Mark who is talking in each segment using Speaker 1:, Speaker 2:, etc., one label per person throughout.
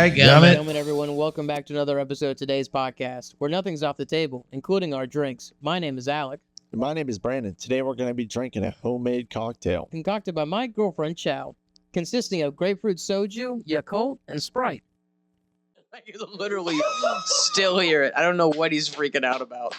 Speaker 1: Dagummit, everyone. Welcome back to another episode of today's podcast, where nothing's off the table, including our drinks. My name is Alec.
Speaker 2: And my name is Brandon. Today we're going to be drinking a homemade cocktail
Speaker 1: Concocted by my girlfriend, Chow, consisting of grapefruit soju, Yakult, and Sprite. I can literally still hear it. I don't know what he's freaking out about.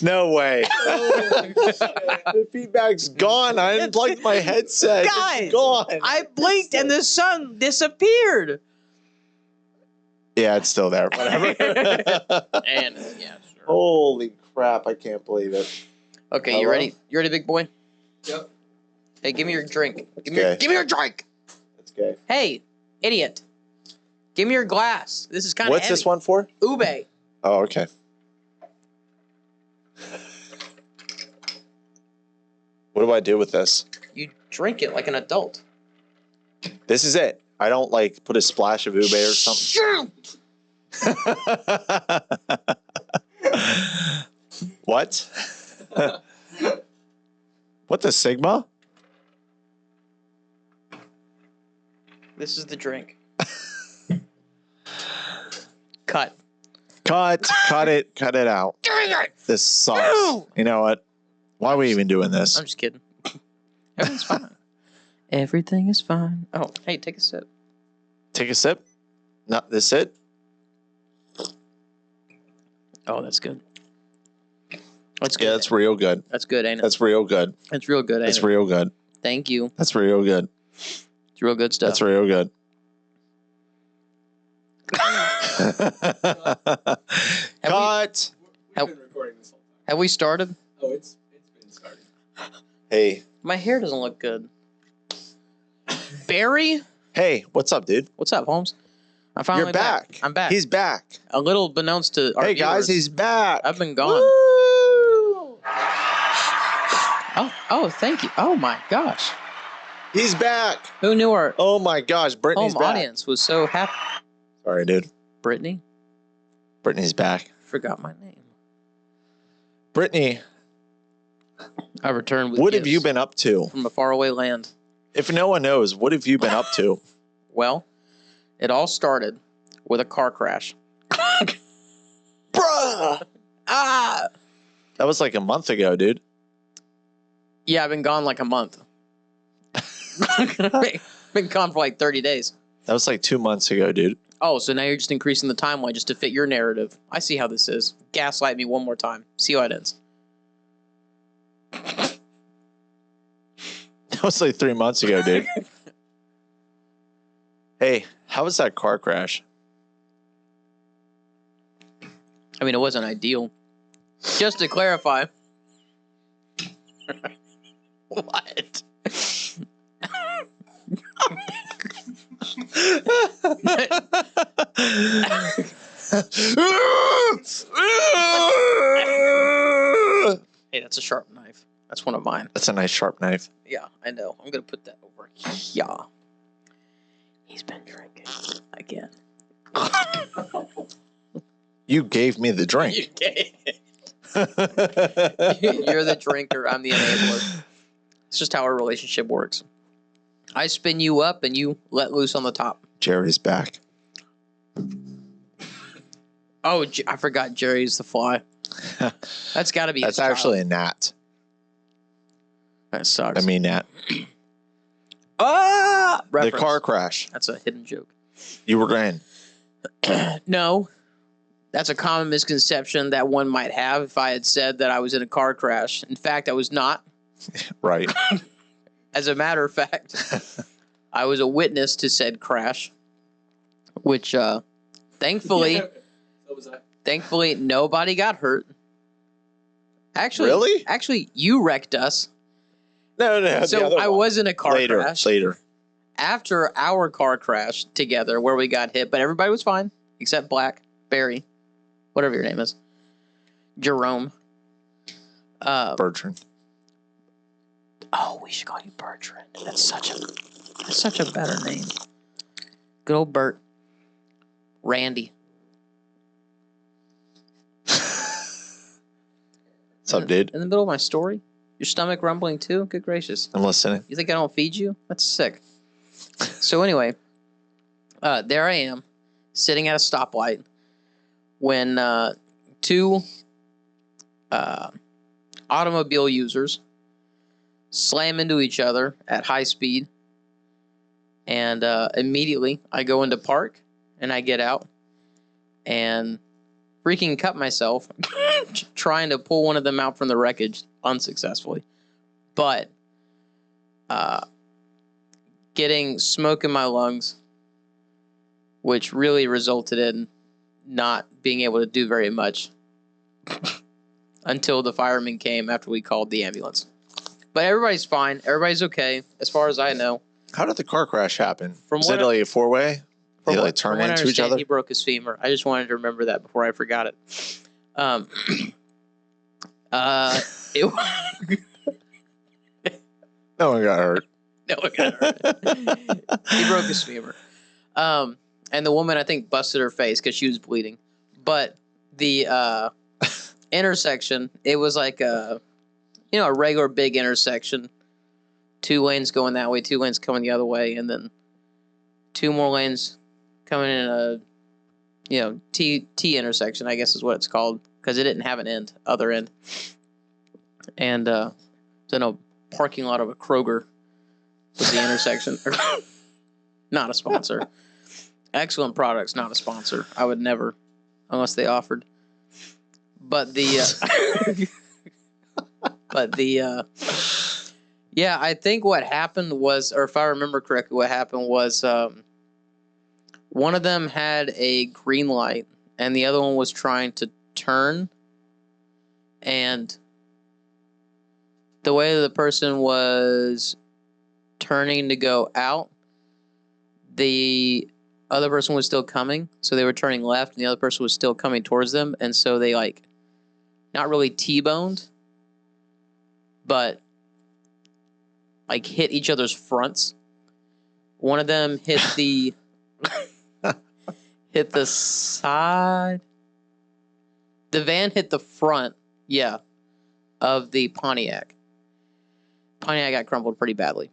Speaker 2: No way. The feedback's gone. I unplugged my headset.
Speaker 1: Guys,
Speaker 2: it's gone.
Speaker 1: I blinked and the sun disappeared.
Speaker 2: Yeah, it's still there. Whatever.
Speaker 1: And yeah, sure.
Speaker 2: Holy crap! I can't believe it.
Speaker 1: Okay,
Speaker 2: Hello?
Speaker 1: you ready? You ready, big boy?
Speaker 3: Yep.
Speaker 1: Hey, give me your drink. Give
Speaker 2: Okay.
Speaker 1: me your drink.
Speaker 2: That's okay.
Speaker 1: Hey, idiot. Give me your glass. This is kind of
Speaker 2: What's this one for?
Speaker 1: Ube.
Speaker 2: Oh, okay. What do I do with this?
Speaker 1: You drink it like an adult.
Speaker 2: This is it. I don't like put a splash of ube or something. What? What the Sigma?
Speaker 1: This is the drink. Cut.
Speaker 2: Cut it out. This sucks.
Speaker 1: No!
Speaker 2: You know what? Why are we even doing this?
Speaker 1: I'm just kidding. Everything's fine. Everything is fine. Oh, hey, take a sip.
Speaker 2: Take a sip. Not this it.
Speaker 1: Oh, that's good. That's good.
Speaker 2: Yeah, that's real good.
Speaker 1: That's good, ain't it?
Speaker 2: That's real good.
Speaker 1: That's real good, ain't
Speaker 2: That's
Speaker 1: it?
Speaker 2: real good.
Speaker 1: Thank you.
Speaker 2: That's real good.
Speaker 1: It's real good stuff.
Speaker 2: That's real good. Cut.
Speaker 3: We've been recording this whole time.
Speaker 1: Have we started?
Speaker 3: Oh, it's been started.
Speaker 2: Hey.
Speaker 1: My hair doesn't look good. Barry?
Speaker 2: Hey, what's up, dude?
Speaker 1: What's up, Holmes? I'm finally
Speaker 2: You're back.
Speaker 1: I'm back.
Speaker 2: He's back.
Speaker 1: A little beknownst to our
Speaker 2: Hey, guys,
Speaker 1: viewers.
Speaker 2: he's back.
Speaker 1: I've been gone.
Speaker 2: Woo!
Speaker 1: Oh, thank you. Oh my gosh.
Speaker 2: He's back.
Speaker 1: Who knew our
Speaker 2: Oh my gosh, Brittany's
Speaker 1: home
Speaker 2: back.
Speaker 1: audience was so happy?
Speaker 2: Sorry, dude.
Speaker 1: Brittany?
Speaker 2: Brittany's back.
Speaker 1: Forgot my name.
Speaker 2: Brittany,
Speaker 1: I returned with
Speaker 2: what have
Speaker 1: gifts
Speaker 2: you been up to?
Speaker 1: from a faraway land.
Speaker 2: If no one knows, what have you been up to?
Speaker 1: Well, it all started with a car crash.
Speaker 2: Bruh!
Speaker 1: Ah!
Speaker 2: That was like a month ago, dude.
Speaker 1: Yeah, I've been gone like a month. Been gone for like 30 days.
Speaker 2: That was like 2 months ago, dude.
Speaker 1: Oh, so now you're just increasing the timeline just to fit your narrative. I see how this is. Gaslight me one more time. See how it ends.
Speaker 2: That was like 3 months ago, dude. Hey, how was that car crash?
Speaker 1: I mean, it wasn't ideal. Just to clarify. What? Hey, that's a sharp knife. That's one of mine.
Speaker 2: That's a nice sharp knife.
Speaker 1: Yeah, I know. I'm going to put that over here. He's been drinking again.
Speaker 2: You gave me the drink.
Speaker 1: You gay. You're the drinker. I'm the enabler. It's just how our relationship works. I spin you up and you let loose on the top.
Speaker 2: Jerry's back.
Speaker 1: Oh, I forgot Jerry's the fly. That's got to be.
Speaker 2: That's
Speaker 1: his child.
Speaker 2: actually a gnat.
Speaker 1: That sucks.
Speaker 2: I mean, gnat.
Speaker 1: Ah!
Speaker 2: The
Speaker 1: Reference.
Speaker 2: car crash.
Speaker 1: That's a hidden joke.
Speaker 2: You were in.
Speaker 1: No. That's a common misconception that one might have if I had said that I was in a car crash. In fact, I was not.
Speaker 2: Right.
Speaker 1: As a matter of fact, I was a witness to said crash, which thankfully,
Speaker 3: So was I.
Speaker 1: thankfully nobody got hurt. Actually,
Speaker 2: Really?
Speaker 1: Actually, you wrecked us.
Speaker 2: No, the
Speaker 1: So
Speaker 2: other
Speaker 1: I
Speaker 2: one.
Speaker 1: was in a car
Speaker 2: later,
Speaker 1: crash.
Speaker 2: Later.
Speaker 1: After our car crash together where we got hit, but everybody was fine except Black, Barry, whatever your name is, Jerome.
Speaker 2: Bertrand.
Speaker 1: Oh, we should call you Bertrand. That's such a better name. Good old Bert. Randy.
Speaker 2: What's up, dude?
Speaker 1: In the middle of my story? Your stomach rumbling too? Good gracious.
Speaker 2: I'm listening.
Speaker 1: You think I don't feed you? That's sick. So anyway, there I am, sitting at a stoplight when two automobile users slam into each other at high speed. And immediately I go into park and I get out and freaking cut myself trying to pull one of them out from the wreckage unsuccessfully. But getting smoke in my lungs, which really resulted in not being able to do very much until the firemen came after we called the ambulance. But everybody's fine. Everybody's okay, as far as I know.
Speaker 2: How did the car crash happen?
Speaker 1: From
Speaker 2: Was
Speaker 1: what
Speaker 2: it like a four-way? Did they like turn
Speaker 1: from what I
Speaker 2: into each
Speaker 1: understand,
Speaker 2: other?
Speaker 1: he broke his femur. I just wanted to remember that before I forgot it. It
Speaker 2: No one got hurt.
Speaker 1: no, it got hurt. He broke his femur. And the woman, I think, busted her face because she was bleeding. But the intersection, it was like a regular big intersection. 2 lanes going that way, 2 lanes coming the other way, and then 2 more lanes coming in a T intersection, I guess is what it's called, because it didn't have an other end. And then a parking lot of a Kroger was the intersection. Not a sponsor. Excellent products, not a sponsor. I would never, unless they offered. But yeah, I think what happened was, or if I remember correctly, what happened was one of them had a green light and the other one was trying to turn. And the way the person was turning to go out, the other person was still coming. So they were turning left and the other person was still coming towards them. And so they not really T-boned, but hit each other's fronts. One of them hit the hit the side. The van hit the front, of the Pontiac. Pontiac got crumpled pretty badly.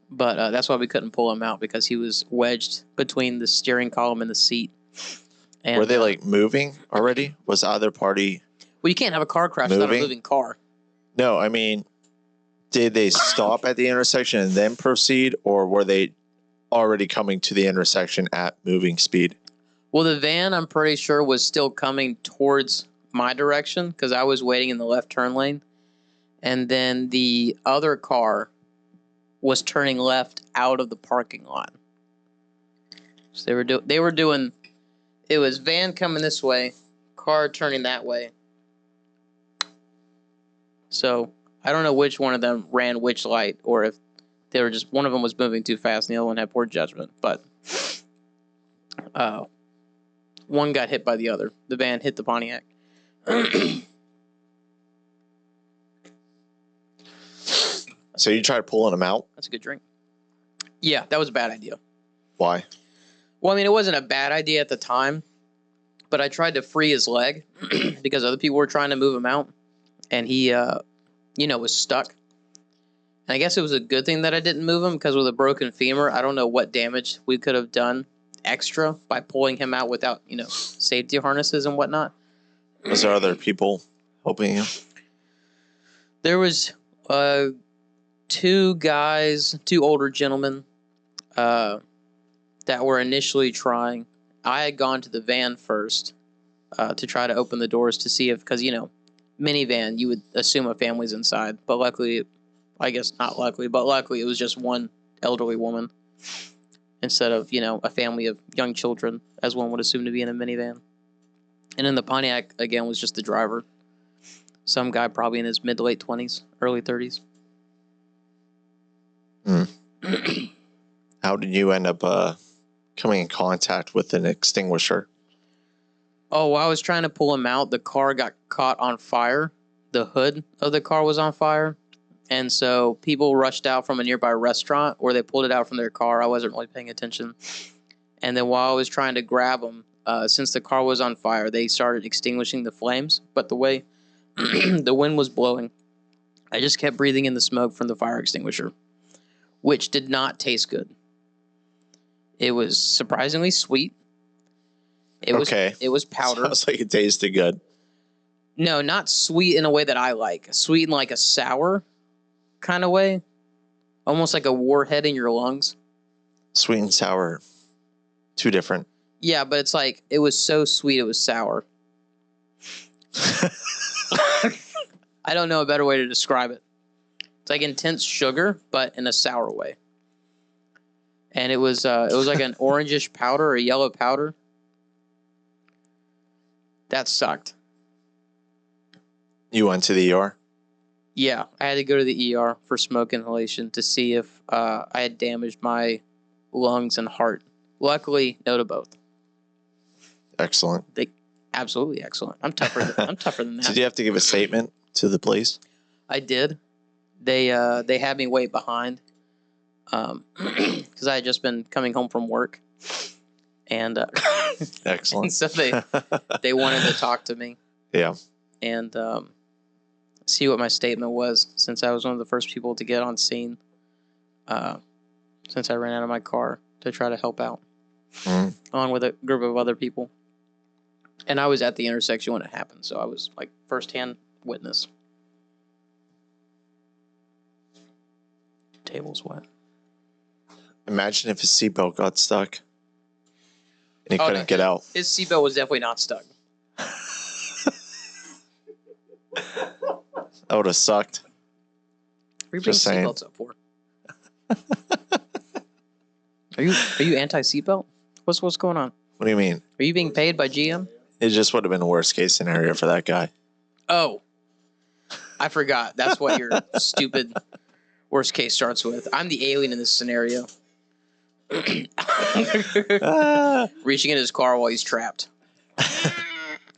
Speaker 1: But that's why we couldn't pull him out, because he was wedged between the steering column and the seat. And,
Speaker 2: were they moving already? Was either party?
Speaker 1: Well, you can't have a car crash without a moving car.
Speaker 2: No, I mean, did they stop at the intersection and then proceed, or were they already coming to the intersection at moving speed?
Speaker 1: Well, the van, I'm pretty sure, was still coming towards my direction because I was waiting in the left turn lane. And then the other car was turning left out of the parking lot. So they were doing, it was van coming this way, car turning that way. So I don't know which one of them ran which light, or if they were just, one of them was moving too fast and the other one had poor judgment. But one got hit by the other. The van hit the Pontiac.
Speaker 2: So you tried pulling him out?
Speaker 1: That's a good drink. Yeah, that was a bad idea.
Speaker 2: Why?
Speaker 1: Well, I mean, it wasn't a bad idea at the time, but I tried to free his leg because other people were trying to move him out, and he, was stuck. And I guess it was a good thing that I didn't move him, because with a broken femur, I don't know what damage we could have done extra by pulling him out without, safety harnesses and whatnot.
Speaker 2: Was there other people helping him?
Speaker 1: There was 2 guys, 2 older gentlemen that were initially trying. I had gone to the van first to try to open the doors to see if, because, minivan, you would assume a family's inside. But luckily, I guess not luckily, but luckily it was just one elderly woman instead of, a family of young children, as one would assume to be in a minivan. And then the Pontiac, again, was just the driver. Some guy probably in his mid to late 20s, early 30s.
Speaker 2: How did you end up coming in contact with an extinguisher?
Speaker 1: Oh, while I was trying to pull him out, the car got caught on fire. The hood of the car was on fire. And so people rushed out from a nearby restaurant where they pulled it out from their car. I wasn't really paying attention. And then while I was trying to grab them, since the car was on fire, they started extinguishing the flames. But the way the wind was blowing, I just kept breathing in the smoke from the fire extinguisher, which did not taste good. It was surprisingly sweet. It was
Speaker 2: Okay.
Speaker 1: It was powder.
Speaker 2: Sounds like it tasted good.
Speaker 1: No, not sweet in a way that I like. Sweet in like a sour kind of way. Almost like a warhead in your lungs.
Speaker 2: Sweet and sour. Two different.
Speaker 1: Yeah, but it's like it was so sweet it was sour. I don't know a better way to describe it. It's like intense sugar, but in a sour way. And it was like an orangish powder or yellow powder. That sucked.
Speaker 2: You went to the ER?
Speaker 1: Yeah, I had to go to the ER for smoke inhalation to see if I had damaged my lungs and heart. Luckily, no to both.
Speaker 2: Excellent.
Speaker 1: Absolutely excellent. I'm tougher than that.
Speaker 2: Did you have to give a statement to the police?
Speaker 1: I did. They had me wait behind because I had just been coming home from work, and
Speaker 2: Excellent.
Speaker 1: so they wanted to talk to me.
Speaker 2: Yeah.
Speaker 1: And see what my statement was, since I was one of the first people to get on scene. Since I ran out of my car to try to help out, along with a group of other people. And I was at the intersection when it happened, so I was like firsthand witness. Table's wet.
Speaker 2: Imagine if his seatbelt got stuck and he couldn't get out.
Speaker 1: His seatbelt was definitely not stuck.
Speaker 2: That would have sucked.
Speaker 1: What are you bringing seatbelts up for? Are you anti-seatbelt? What's going on?
Speaker 2: What do you mean?
Speaker 1: Are you being paid by GM?
Speaker 2: It just would have been a worst case scenario for that guy.
Speaker 1: Oh, I forgot. That's what your stupid worst case starts with. I'm the alien in this scenario. Reaching in his car while he's trapped.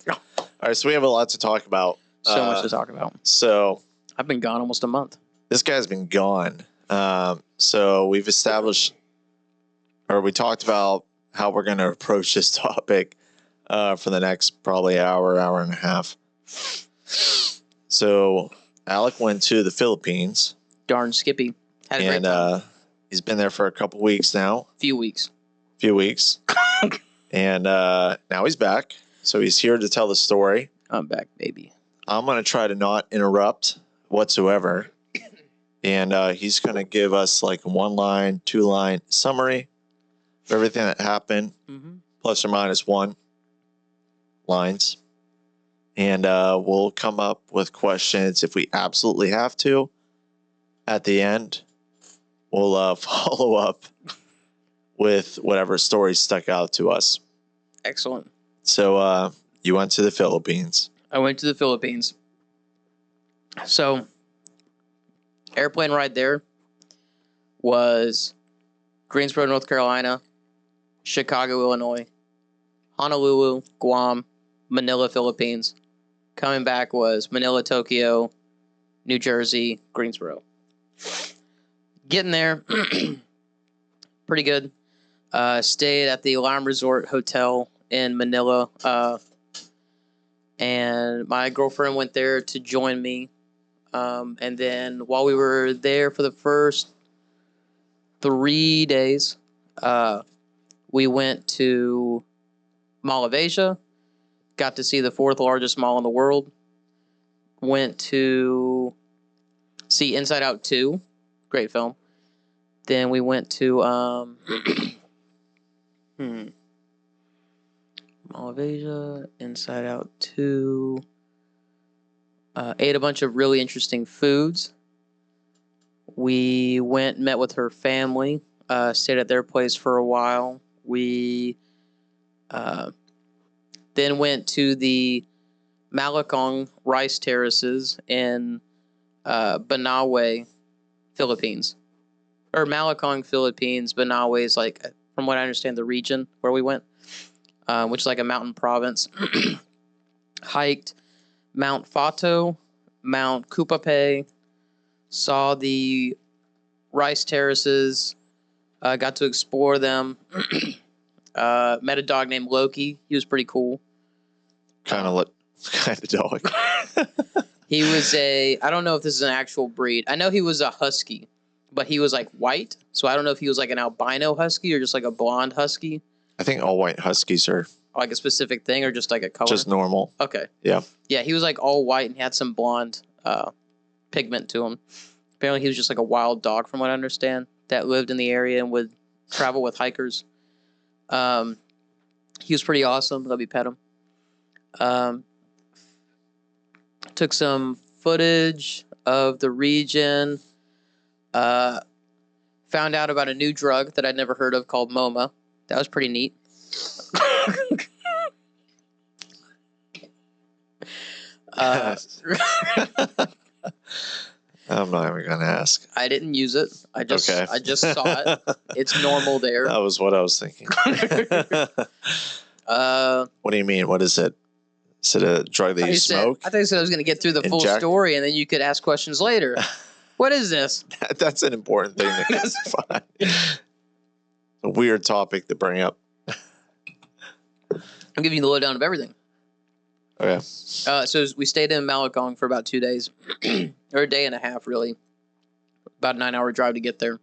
Speaker 2: All right, so we have a lot to talk about.
Speaker 1: So much to talk about.
Speaker 2: So
Speaker 1: I've been gone almost a month.
Speaker 2: This guy's been gone. So we've established, or we talked about how we're going to approach this topic for the next probably hour and a half. So Alec went to the Philippines.
Speaker 1: Darn Skippy. Had a great time.
Speaker 2: He's been there for a couple weeks now.
Speaker 1: Few weeks.
Speaker 2: And now he's back. So he's here to tell the story.
Speaker 1: I'm back, baby.
Speaker 2: I'm going to try to not interrupt whatsoever. And he's going to give us like a 1-line, 2-line summary of everything that happened, plus or minus 1 lines. And we'll come up with questions if we absolutely have to. At the end, we'll follow up with whatever story stuck out to us.
Speaker 1: Excellent.
Speaker 2: So you went to the Philippines.
Speaker 1: I went to the Philippines. So, airplane ride there was Greensboro, North Carolina, Chicago, Illinois, Honolulu, Guam, Manila, Philippines. Coming back was Manila, Tokyo, New Jersey, Greensboro. Getting there, pretty good. Stayed at the Lime Resort Hotel in Manila, and my girlfriend went there to join me. And then while we were there for the first 3 days, we went to Mall of Asia, got to see the 4th largest mall in the world, went to see Inside Out 2, great film. Then we went to Mall of Asia, Inside Out 2. Ate a bunch of really interesting foods. We went, met with her family, stayed at their place for a while. We then went to the Malacong rice terraces in Banawe, Philippines. Or Malacong, Philippines. Banawe is like, from what I understand, the region where we went, which is like a mountain province. Hiked Mount Fato, Mount Kupape, saw the rice terraces, got to explore them. Met a dog named Loki. He was pretty cool.
Speaker 2: Kind of dog.
Speaker 1: He was I don't know if this is an actual breed. I know he was a husky, but he was like white. So I don't know if he was like an albino husky or just like a blonde husky,
Speaker 2: I think all white huskies are
Speaker 1: like a specific thing, or just like a color.
Speaker 2: just normal.
Speaker 1: Okay.
Speaker 2: Yeah.
Speaker 1: Yeah, he was like all white and had some blonde pigment to him. Apparently, he was just like a wild dog, from what I understand, that lived in the area and would travel with hikers. He was pretty awesome. Let me pet him. Took some footage of the region. Found out about a new drug that I'd never heard of called MoMA. That was pretty neat.
Speaker 2: I'm not even gonna ask.
Speaker 1: I didn't use it. I just saw it. It's normal there.
Speaker 2: That was what I was thinking. What do you mean? What is it? Is it a drug that you smoke?
Speaker 1: I thought you said I was going to get through the full story, and then you could ask questions later. What is this?
Speaker 2: That's an important thing to clarify. A weird topic to bring up.
Speaker 1: I'm giving you the lowdown of everything.
Speaker 2: Okay.
Speaker 1: So we stayed in Malakong for about 2 days, or a day and a half, really. About a 9-hour drive to get there.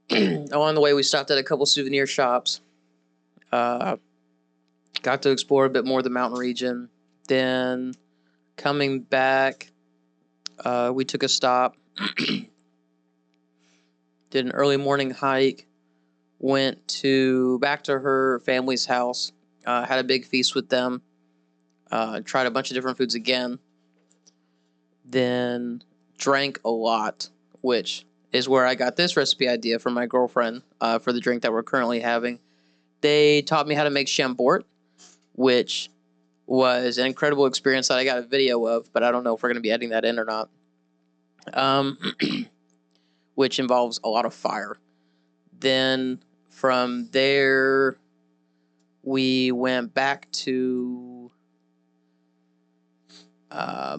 Speaker 1: Along the way, we stopped at a couple souvenir shops. Got to explore a bit more of the mountain region. Then coming back, we took a stop. Did an early morning hike. Went back to her family's house. Had a big feast with them. Tried a bunch of different foods again. Then drank a lot, which is where I got this recipe idea from my girlfriend for the drink that we're currently having. They taught me how to make chambord, which was an incredible experience that I got a video of, but I don't know if we're going to be editing that in or not. Which involves a lot of fire. Then from there, we went back to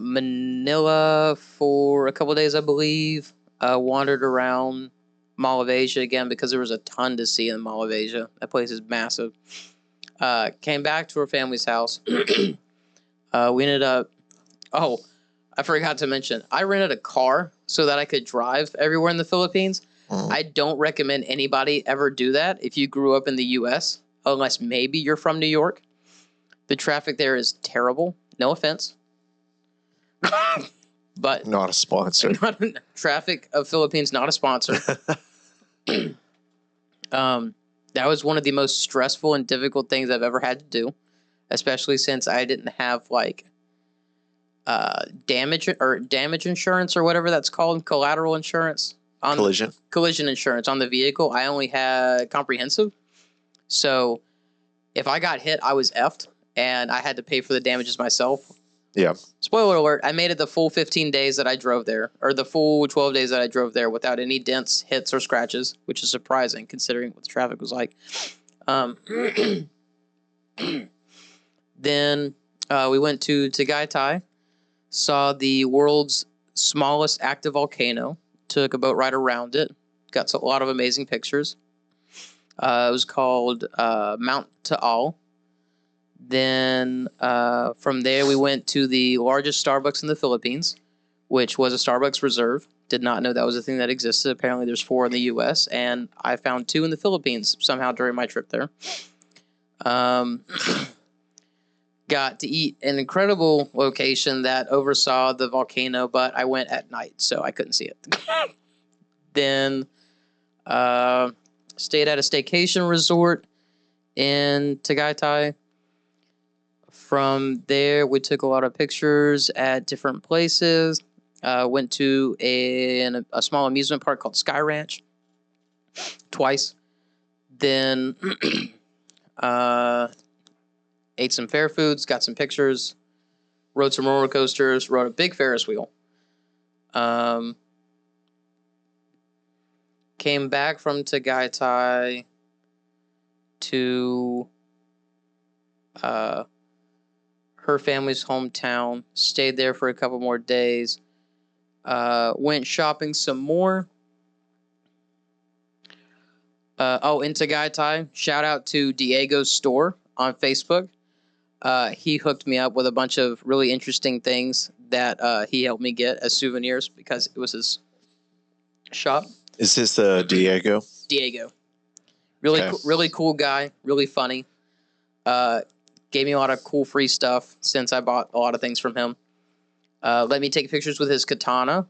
Speaker 1: Manila for a couple of days, I believe. Wandered around Mall of Asia again because there was a ton to see in Mall of Asia. That place is massive. Came back to her family's house. We ended up... Oh, I forgot to mention. I rented a car so that I could drive everywhere in the Philippines. I don't recommend anybody ever do that if you grew up in the U.S., unless maybe you're from New York. The traffic there is terrible. No offense. But
Speaker 2: not a sponsor.
Speaker 1: Traffic of Philippines, not a sponsor. That was one of the most stressful and difficult things I've ever had to do, especially since I didn't have like damage insurance or whatever that's called, collateral insurance. Collision insurance on the vehicle. I only had comprehensive. So if I got hit, I was effed, and I had to pay for the damages myself.
Speaker 2: Yeah.
Speaker 1: Spoiler alert, I made it the full 15 days that I drove there, or the full 12 days that I drove there without any dents, hits, or scratches, which is surprising considering what the traffic was like. Then we went to Tagaytay, saw the world's smallest active volcano, took a boat ride around it, got a lot of amazing pictures. It was called Mount Taal. Then from there, we went to the largest Starbucks in the Philippines, which was a Starbucks Reserve. Did not know that was a thing that existed. Apparently, there's 4 in the U.S., and I found 2 in the Philippines somehow during my trip there. Got to eat an incredible location that oversaw the volcano, but I went at night, so I couldn't see it. Then stayed at a staycation resort in Tagaytay. From there, we took a lot of pictures at different places. Went to a small amusement park called Sky Ranch twice. Then ate some fair foods, got some pictures, rode some roller coasters, rode a big Ferris wheel. Came back from Tagaytay to her family's hometown, stayed there for a couple more days, went shopping some more. In Tagaytay, shout out to Diego's store on Facebook. He hooked me up with a bunch of really interesting things that he helped me get as souvenirs because it was his shop.
Speaker 2: Is this the Diego?
Speaker 1: Diego. Really,
Speaker 2: Okay.
Speaker 1: really cool guy. Really funny. Gave me a lot of cool free stuff since I bought a lot of things from him. Let me take pictures with his katana.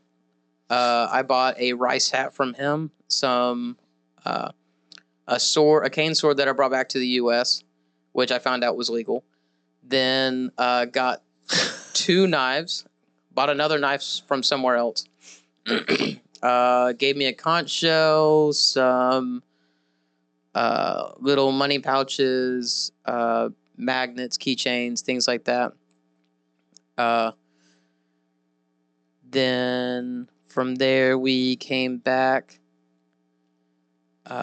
Speaker 1: I bought a rice hat from him. A cane sword that I brought back to the U.S., which I found out was legal. Then got 2 knives. Bought another knife from somewhere else. Gave me a conch shell, some little money pouches, magnets, keychains, things like that. Then from there we came back,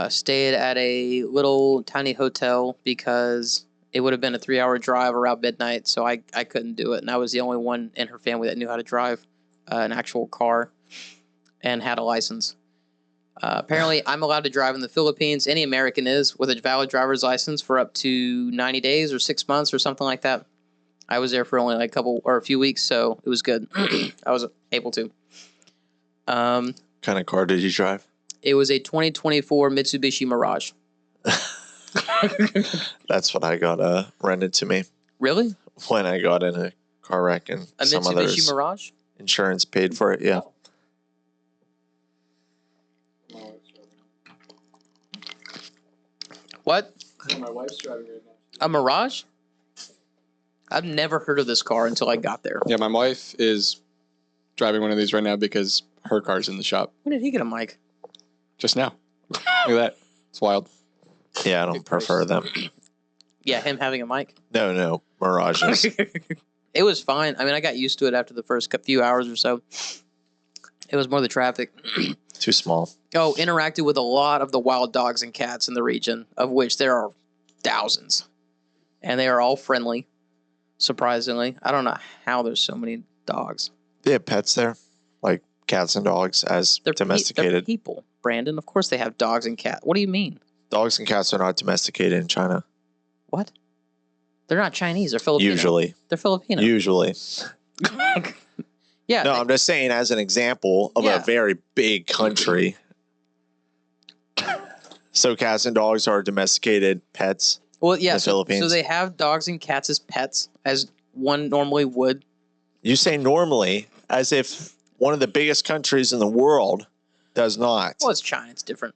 Speaker 1: stayed at a little tiny hotel because it would have been a 3-hour drive around midnight, so I couldn't do it. And I was the only one in her family that knew how to drive an actual car and had a license. Apparently, I'm allowed to drive in the Philippines. Any American is with a valid driver's license for up to 90 days or 6 months or something like that. I was there for only like a few weeks, so it was good. I was able to.
Speaker 2: Kind of car did you drive?
Speaker 1: It was a 2024 Mitsubishi Mirage.
Speaker 2: That's what I got rented to me
Speaker 1: Really?
Speaker 2: when I got in a car wreck and
Speaker 1: A
Speaker 2: some
Speaker 1: Mitsubishi
Speaker 2: others
Speaker 1: Mirage?
Speaker 2: insurance paid for it. Yeah.
Speaker 3: My wife's driving.
Speaker 1: What?
Speaker 3: No, my wife's driving right now.
Speaker 1: A Mirage? I've never heard of this car until I got there.
Speaker 4: Yeah, my wife is driving one of these right now because her car's in the shop
Speaker 1: When did he get a mic?
Speaker 4: just now. Look at that. It's wild.
Speaker 2: Yeah, I don't prefer them.
Speaker 1: Yeah, him having a mic.
Speaker 2: No, Mirages.
Speaker 1: It was fine. I mean, I got used to it after the first few hours or so. It was more the traffic.
Speaker 2: Too small.
Speaker 1: Oh, interacted with a lot of the wild dogs and cats in the region, of which there are thousands. And they are all friendly, surprisingly. I don't know how there's so many dogs.
Speaker 2: They have pets there, like cats and dogs, as
Speaker 1: They're
Speaker 2: domesticated.
Speaker 1: They're people, Brandon. Of course they have dogs and cats. What do you mean?
Speaker 2: Dogs and cats are not domesticated in China.
Speaker 1: What? They're not Chinese. They're Filipino.
Speaker 2: Usually.
Speaker 1: They're Filipino.
Speaker 2: Usually.
Speaker 1: Yeah.
Speaker 2: No, I'm just saying as an example of
Speaker 1: Yeah.
Speaker 2: a very big country. So cats and dogs are domesticated pets.
Speaker 1: Well, yeah.
Speaker 2: the
Speaker 1: So
Speaker 2: Philippines.
Speaker 1: they have dogs and cats as pets, as one normally would.
Speaker 2: You say normally as if one of the biggest countries in the world does not.
Speaker 1: Well, it's China. It's different.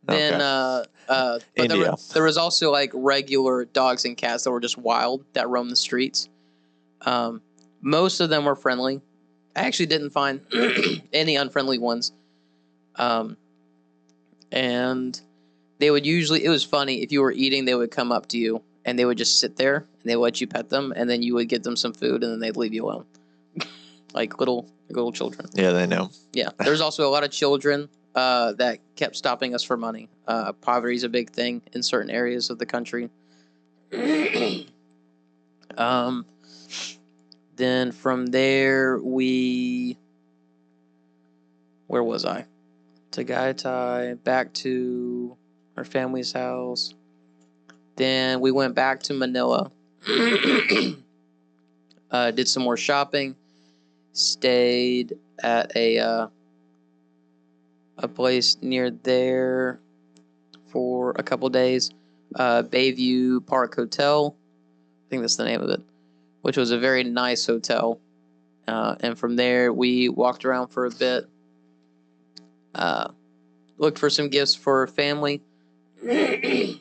Speaker 2: Okay.
Speaker 1: Then, but
Speaker 2: India.
Speaker 1: there was also like regular dogs and cats that were just wild that roamed the streets. Most of them were friendly. I actually didn't find any unfriendly ones. And they would usually, it was funny, if you were eating, they would come up to you and they would just sit there and they would let you pet them, and then you would get them some food and then they'd leave you alone. like little children.
Speaker 2: Yeah, they know.
Speaker 1: Yeah. There's also a lot of children that kept stopping us for money. Poverty is a big thing in certain areas of the country. Then from there, where was I? Tagaytay, back to our family's house. Then we went back to Manila. Did some more shopping. Stayed at a place near there for a couple days. Bayview Park Hotel. I think that's the name of it. Which was a very nice hotel. And from there, we walked around for a bit. Looked for some gifts for family. Went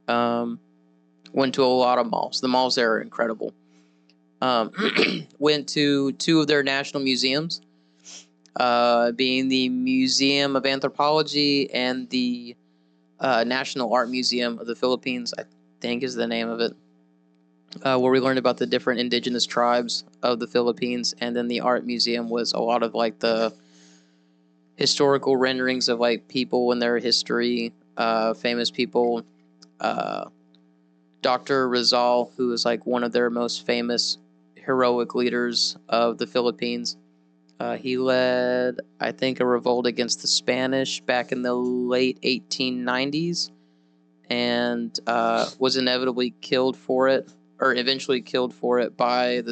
Speaker 1: to a lot of malls. The malls there are incredible. Went to 2 of their national museums, being the Museum of Anthropology and the National Art Museum of the Philippines, I think is the name of it. Where we learned about the different indigenous tribes of the Philippines. And then the art museum was a lot of like the historical renderings of like people and their history, famous people. Dr. Rizal, who is like one of their most famous heroic leaders of the Philippines. He led, I think, a revolt against the Spanish back in the late 1890s and was inevitably killed for it, or eventually killed for it by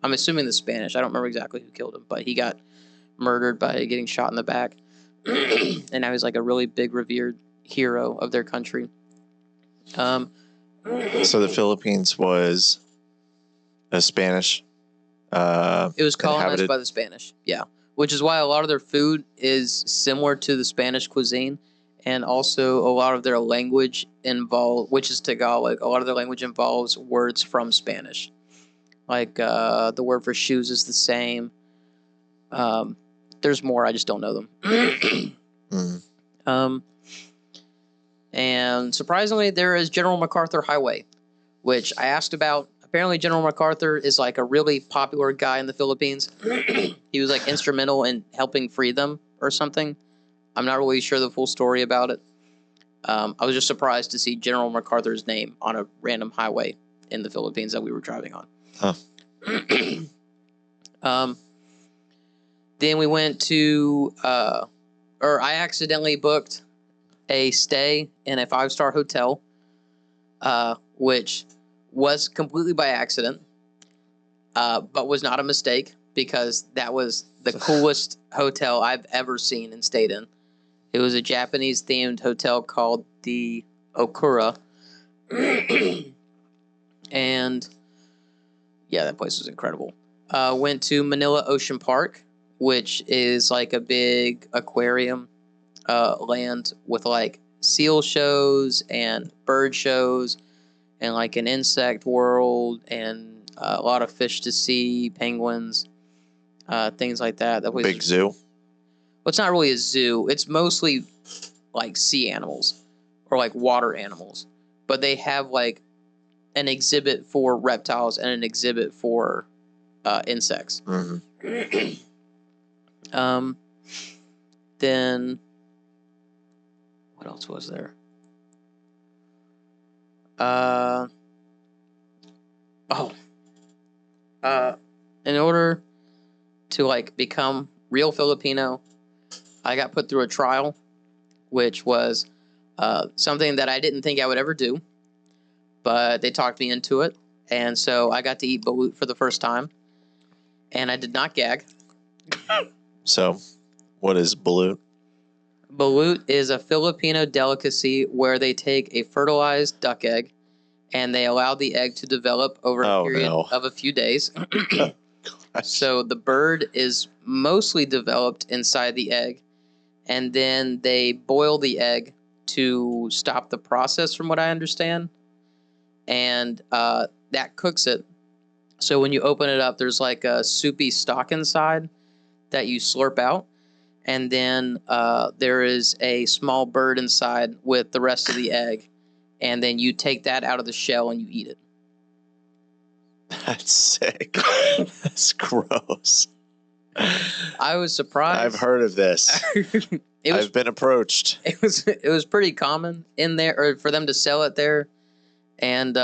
Speaker 1: I'm assuming the Spanish. I don't remember exactly who killed him, but he got murdered by getting shot in the back. And now he's like a really big revered hero of their country.
Speaker 2: So the Philippines was a Spanish.
Speaker 1: It was colonized
Speaker 2: inhabited.
Speaker 1: by the Spanish, yeah. Which is why a lot of their food is similar to the Spanish cuisine, and also a lot of their language which is Tagalog. A lot of their language involves words from Spanish, like the word for shoes is the same. There's more, I just don't know them. And surprisingly, there is General MacArthur Highway, which I asked about. Apparently, General MacArthur is like a really popular guy in the Philippines. He was like instrumental in helping free them or something. I'm not really sure the full story about it. I was just surprised to see General MacArthur's name on a random highway in the Philippines that we were driving on.
Speaker 2: Huh.
Speaker 1: Then we went to, or I accidentally booked a stay in a 5-star hotel, which was completely by accident, but was not a mistake because that was the coolest hotel I've ever seen and stayed in. It was a Japanese-themed hotel called the Okura. And, yeah, that place was incredible. Went to Manila Ocean Park, which is like a big aquarium land with like seal shows and bird shows and like an insect world and a lot of fish to see, penguins, things like that. That place
Speaker 2: Big zoo.
Speaker 1: Well, it's not really a zoo. It's mostly like sea animals or like water animals, but they have like an exhibit for reptiles and an exhibit for insects.
Speaker 2: Mm-hmm.
Speaker 1: Then what else was there? In order to like become real Filipino, I got put through a trial, which was something that I didn't think I would ever do, but they talked me into it, and so I got to eat balut for the first time, and I did not gag.
Speaker 2: So, what is balut?
Speaker 1: Balut is a Filipino delicacy where they take a fertilized duck egg and they allow the egg to develop over a period of a few days. So the bird is mostly developed inside the egg, and then they boil the egg to stop the process, from what I understand, and that cooks it. So when you open it up, there's like a soupy stock inside that you slurp out. And then there is a small bird inside with the rest of the egg. And then you take that out of the shell and you eat it.
Speaker 2: That's sick. That's gross.
Speaker 1: I was surprised.
Speaker 2: I've heard of this. I've been approached.
Speaker 1: It was pretty common in there, or for them to sell it there. And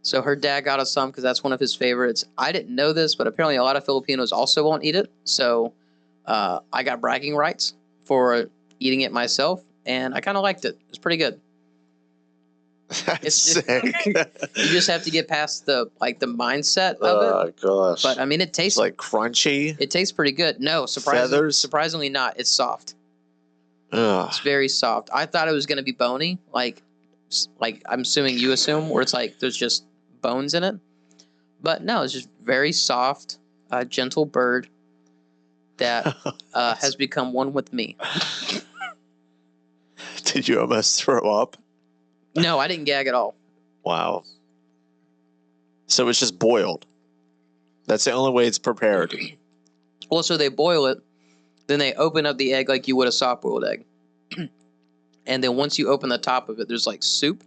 Speaker 1: so her dad got us some because that's one of his favorites. I didn't know this, but apparently a lot of Filipinos also won't eat it. So I got bragging rights for eating it myself, and I kind of liked it. It's pretty good.
Speaker 2: That's sick.
Speaker 1: You just have to get past the mindset of it.
Speaker 2: Oh gosh!
Speaker 1: But I mean, it tastes
Speaker 2: it's like crunchy.
Speaker 1: It tastes pretty good. No, surprisingly not. It's soft.
Speaker 2: Ugh.
Speaker 1: It's very soft. I thought it was going to be bony, like I'm assuming you assume, where it's like there's just bones in it. But no, it's just very soft, gentle bird that has become one with me.
Speaker 2: Did you almost throw up?
Speaker 1: No, I didn't gag at all.
Speaker 2: Wow. So it's just boiled. That's the only way it's prepared.
Speaker 1: Well, so they boil it, then they open up the egg like you would a soft-boiled egg. And then once you open the top of it, there's like soup.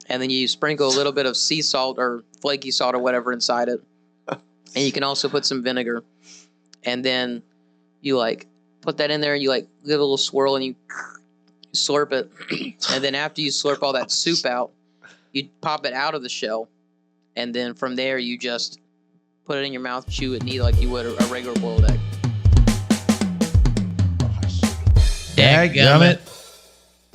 Speaker 1: And then you sprinkle a little bit of sea salt or flaky salt or whatever inside it. And you can also put some vinegar. And then you like put that in there and you like give a little swirl and you slurp it. And then after you slurp all that soup out, you pop it out of the shell. And then from there, you just put it in your mouth, chew it, and eat like you would a regular boiled egg.
Speaker 5: Dagummit.